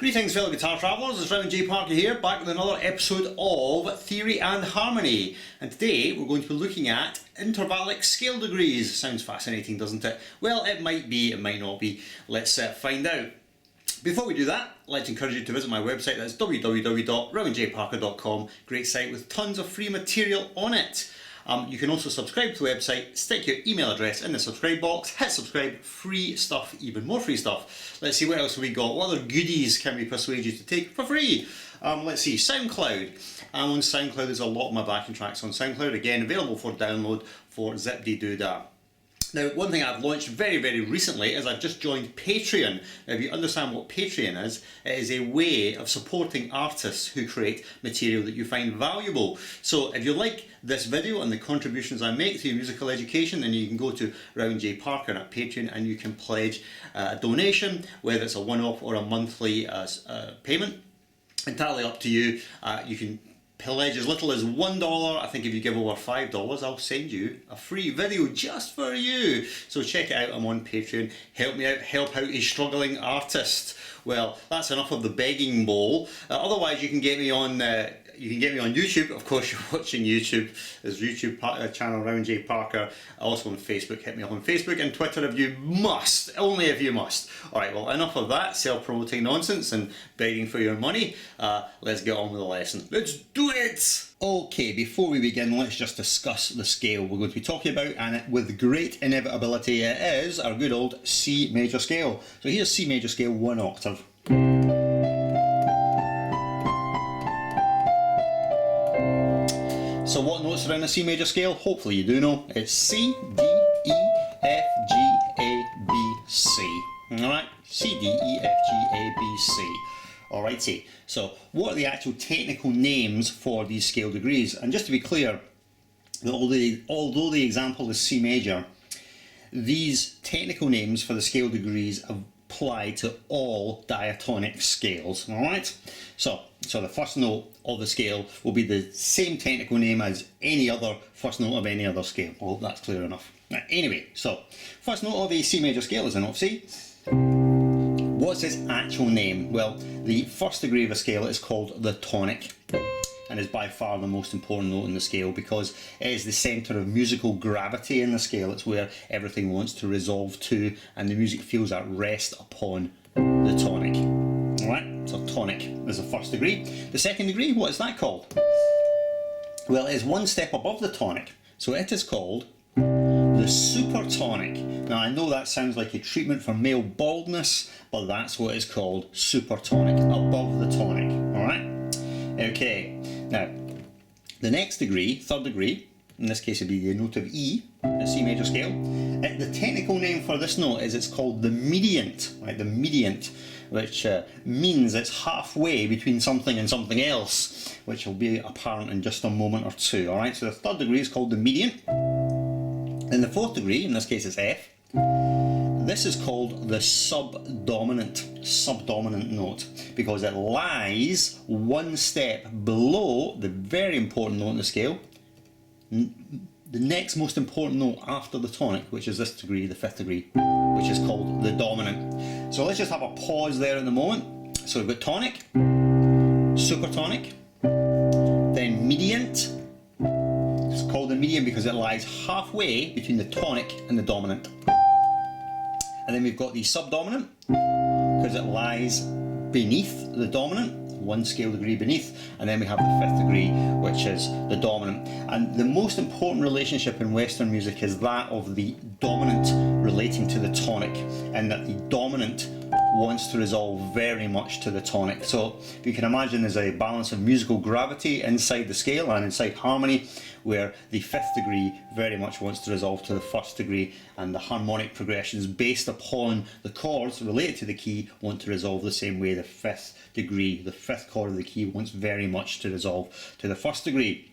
Greetings fellow guitar travellers, it's Rowan J. Parker here, back with another episode of Theory and Harmony. And today we're going to be looking at intervallic scale degrees. Sounds fascinating, doesn't it? Well, it might be, it might not be. Let's find out. Before we do that, I'd like to encourage you to visit my website. That's www.rowanjparker.com. Great site with tons of free material on it. You can also subscribe to the website, stick your email address in the subscribe box, hit subscribe, free stuff, even more free stuff. Let's see what else we got. What other goodies can we persuade you to take for free? Let's see, SoundCloud. I'm on SoundCloud, there's a lot of my backing tracks on SoundCloud, again available for download for zip-dee-doo-dah. Now, one thing I've launched very, very recently is I've just joined Patreon. Now, if you understand what Patreon is, it is a way of supporting artists who create material that you find valuable. So if you like this video and the contributions I make to your musical education, then you can go to Rowan J. Parker at Patreon and you can pledge a donation, whether it's a one-off or a monthly payment. Entirely up to you. You can pledge as little as $1. I think if you give over $5, I'll send you a free video just for you. So check it out, I'm on Patreon. Help me out, help out a struggling artist. Well, that's enough of the begging bowl. Otherwise, you can get me on YouTube. Of course, you're watching YouTube. There's YouTube channel Rowan J. Parker. Also on Facebook. Hit me up on Facebook and Twitter if you must. Only if you must. Alright, well, enough of that self-promoting nonsense and begging for your money. Let's get on with the lesson. Let's do it! Okay, before we begin, let's just discuss the scale we're going to be talking about, and with great inevitability it is our good old C major scale. So here's C major scale 1 octave. So what notes are in a C major scale? Hopefully you do know. It's C, D, E, F, G, A, B, C. Alright? C, D, E, F, G, A, B, C. Alrighty. So what are the actual technical names for these scale degrees? And just to be clear, although the example is C major, these technical names for the scale degrees apply to all diatonic scales. Alright? So the first note of the scale will be the same technical name as any other first note of any other scale. I hope that's clear enough. Now, anyway, so first note of a C major scale is a note C. What's its actual name? Well, the first degree of a scale is called the tonic, and is by far the most important note in the scale because it is the centre of musical gravity in the scale. It's where everything wants to resolve to, and the music feels at rest upon the tonic. Alright, so tonic is the first degree. The second degree, what is that called? Well, it is one step above the tonic, so it is called the supertonic. Now, I know that sounds like a treatment for male baldness, but that's what it's called, supertonic, above the tonic. Alright? Okay, now, the next degree, third degree, in this case it would be the note of E, the C major scale. The technical name for this note is it's called the mediant, right? The mediant, which means it's halfway between something and something else, which will be apparent in just a moment or two. Alright, so the third degree is called the mediant. In the fourth degree, in this case it's F, this is called the subdominant note, because it lies one step below the very important note in the scale, the next most important note after the tonic, which is this degree, the fifth degree, which is called the dominant. So let's just have a pause there in the moment. So we've got tonic, supertonic, then mediant. It's called the median because it lies halfway between the tonic and the dominant. And then we've got the subdominant because it lies beneath the dominant, one scale degree beneath, and then we have the fifth degree, which is the dominant. And the most important relationship in Western music is that of the dominant relating to the tonic, and that the dominant wants to resolve very much to the tonic. So if you can imagine, there's a balance of musical gravity inside the scale and inside harmony, where the fifth degree very much wants to resolve to the first degree, and the harmonic progressions based upon the chords related to the key want to resolve the same way. The fifth degree, the fifth chord of the key, wants very much to resolve to the first degree.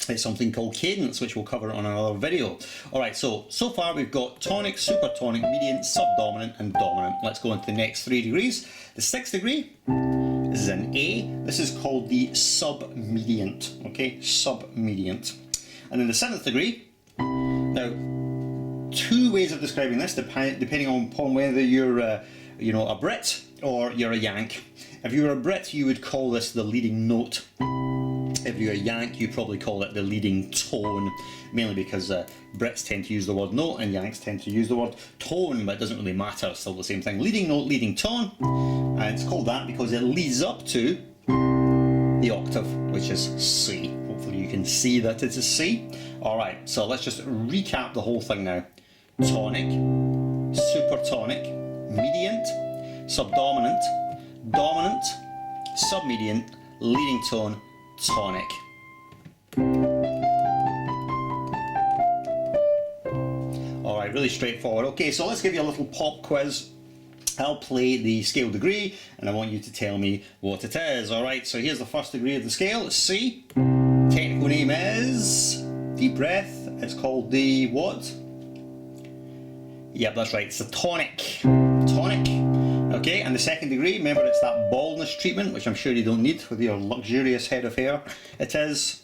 It's something called cadence, which we'll cover on another video. Alright, so far we've got tonic, supertonic, mediant, subdominant and dominant. Let's go into the next three degrees. The sixth degree, this is an A. This is called the submediant, okay, submediant. And then the seventh degree, now two ways of describing this depending upon whether you're a Brit or you're a Yank. If you were a Brit, you would call this the leading note. If you're a Yank, you probably call it the leading tone, mainly because Brits tend to use the word note and Yanks tend to use the word tone, but it doesn't really matter, it's still the same thing. Leading note, leading tone, and it's called that because it leads up to the octave, which is C. Hopefully you can see that it's a C. Alright, so let's just recap the whole thing now. Tonic, supertonic, mediant, subdominant, dominant, submediant, leading tone, tonic. Alright, really straightforward. Okay, so let's give you a little pop quiz. I'll play the scale degree and I want you to tell me what it is. Alright, so here's the first degree of the scale, it's C. Technical name is, deep breath, it's called the what? Yep, that's right, it's the tonic. Tonic. Okay, and the second degree, remember it's that baldness treatment, which I'm sure you don't need with your luxurious head of hair. It is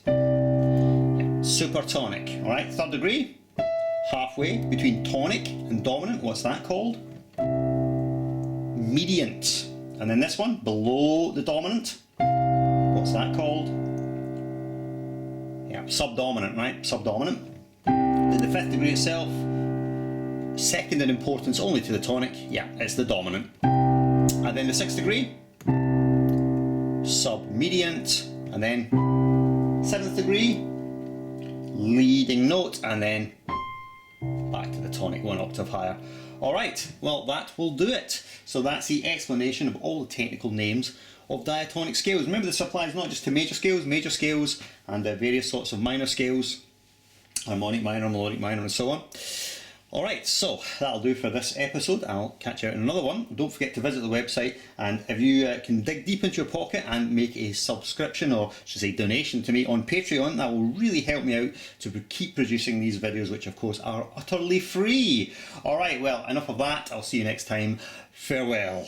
supertonic. Alright, third degree, halfway between tonic and dominant, what's that called? Mediant. And then this one, below the dominant, what's that called? Yeah, subdominant, right? Subdominant. Then the fifth degree itself, second in importance only to the tonic, yeah, it's the dominant. And then the sixth degree, submediant, and then seventh degree, leading note, and then back to the tonic, one octave higher. Alright, well that will do it. So that's the explanation of all the technical names of diatonic scales. Remember, this applies not just to major scales, and various sorts of minor scales, harmonic minor, melodic minor, and so on. Alright, so that'll do for this episode. I'll catch you out in another one. Don't forget to visit the website, and if you can dig deep into your pocket and make a subscription, or should I say donation to me on Patreon, that will really help me out to keep producing these videos, which of course are utterly free. Alright, well, enough of that. I'll see you next time. Farewell.